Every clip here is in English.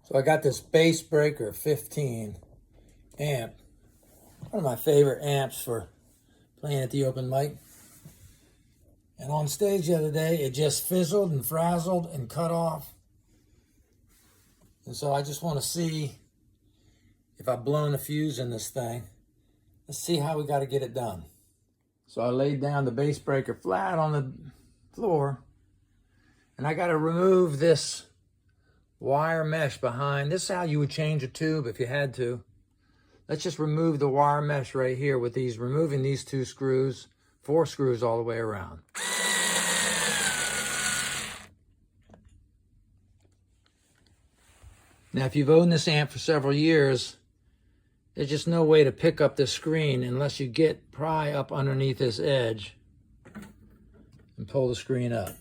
So I got this Bassbreaker 15 amp, one of my favorite amps for playing at the open mic. And on stage the other day, it just fizzled and frazzled and cut off. And so I just want to see if I've blown a fuse in this thing. Let's see how we got to get it done. So I laid down the Bassbreaker flat on the floor, and I got to remove this wire mesh behind. This is how you would change a tube if you had to. Let's just remove the wire mesh right here with removing these 2 screws, 4 screws all the way around. Now, if you've owned this amp for several years, there's just no way to pick up this screen unless you pry up underneath this edge and pull the screen up,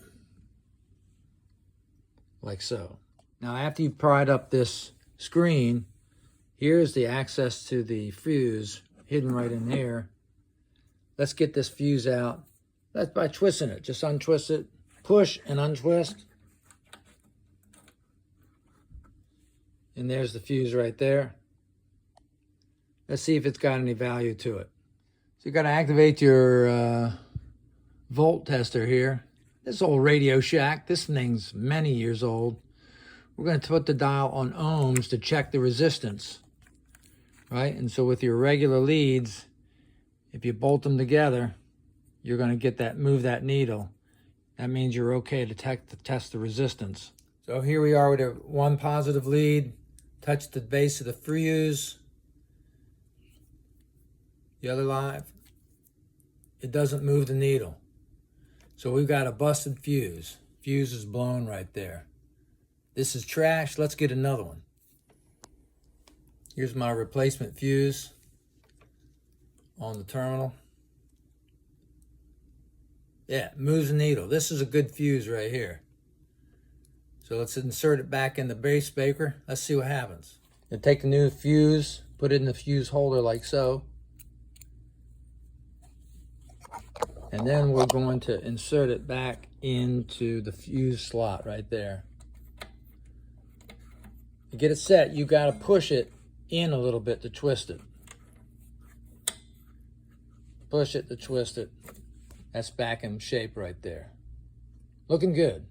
like so. Now, after you've pried up this screen, here's the access to the fuse hidden right in there. Let's get this fuse out. That's by twisting it. Just untwist it, push and untwist. And there's the fuse right there. Let's see if it's got any value to it. So you got to activate your volt tester here. This old Radio Shack, this thing's many years old. We're going to put the dial on ohms to check the resistance, right? And so with your regular leads, if you bolt them together, you're going to get that, move that needle. That means you're okay to test the resistance. So here we are with a 1 positive lead. Touch the base of the fuse. The other line, it doesn't move the needle. So we've got a busted fuse. Fuse is blown right there. This is trash. Let's get another one. Here's my replacement fuse on the terminal. Yeah, it moves the needle. This is a good fuse right here. So let's insert it back in the Bassbreaker. Let's see what happens. You take the new fuse, put it in the fuse holder like so. And then we're going to insert it back into the fuse slot right there. To get it set, you got to push it in a little bit to twist it. Push it to twist it. That's back in shape right there. Looking good.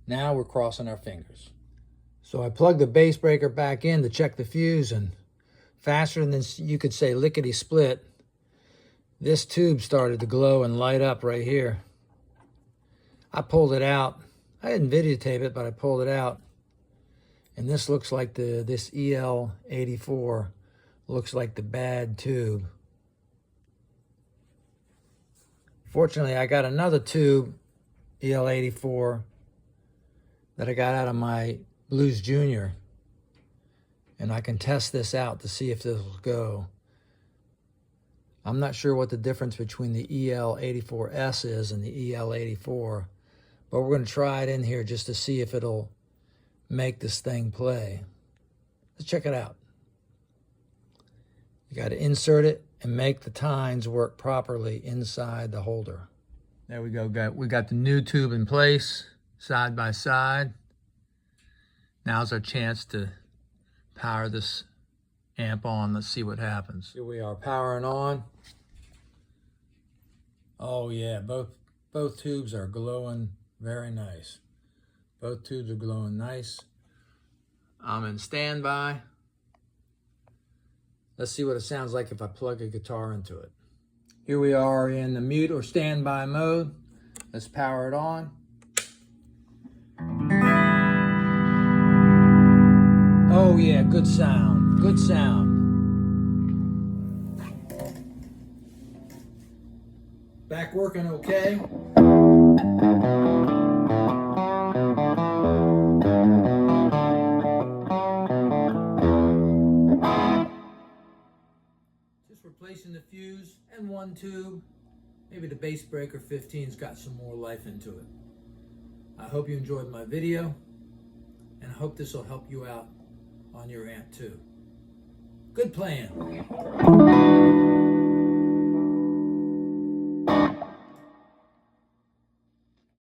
Now we're crossing our fingers. So I plugged the Bassbreaker back in to check the fuse, and faster than you could say lickety split, this tube started to glow and light up right here. I pulled it out. I didn't videotape it, but I pulled it out. And this looks like this EL84 looks like the bad tube. Fortunately, I got another tube, EL84, that I got out of my Blues Junior. And I can test this out to see if this will go. I'm not sure what the difference between the EL84S is and the EL84, but we're going to try it in here just to see if it'll make this thing play. Let's check it out. You got to insert it and make the tines work properly inside the holder. There we go. We got the new tube in place, side by side. Now's our chance to power this amp on. Let's see what happens. Here we are powering on. Oh yeah, both tubes are glowing very nice. Both tubes are glowing nice. I'm in standby. Let's see what it sounds like if I plug a guitar into it. Here we are in the mute or standby mode. Let's power it on. Oh yeah, good sound, good sound. Back working okay. Just replacing the fuse and 1 tube. Maybe the Bassbreaker 15's got some more life into it. I hope you enjoyed my video, and I hope this will help you out on your amp too. Good playing.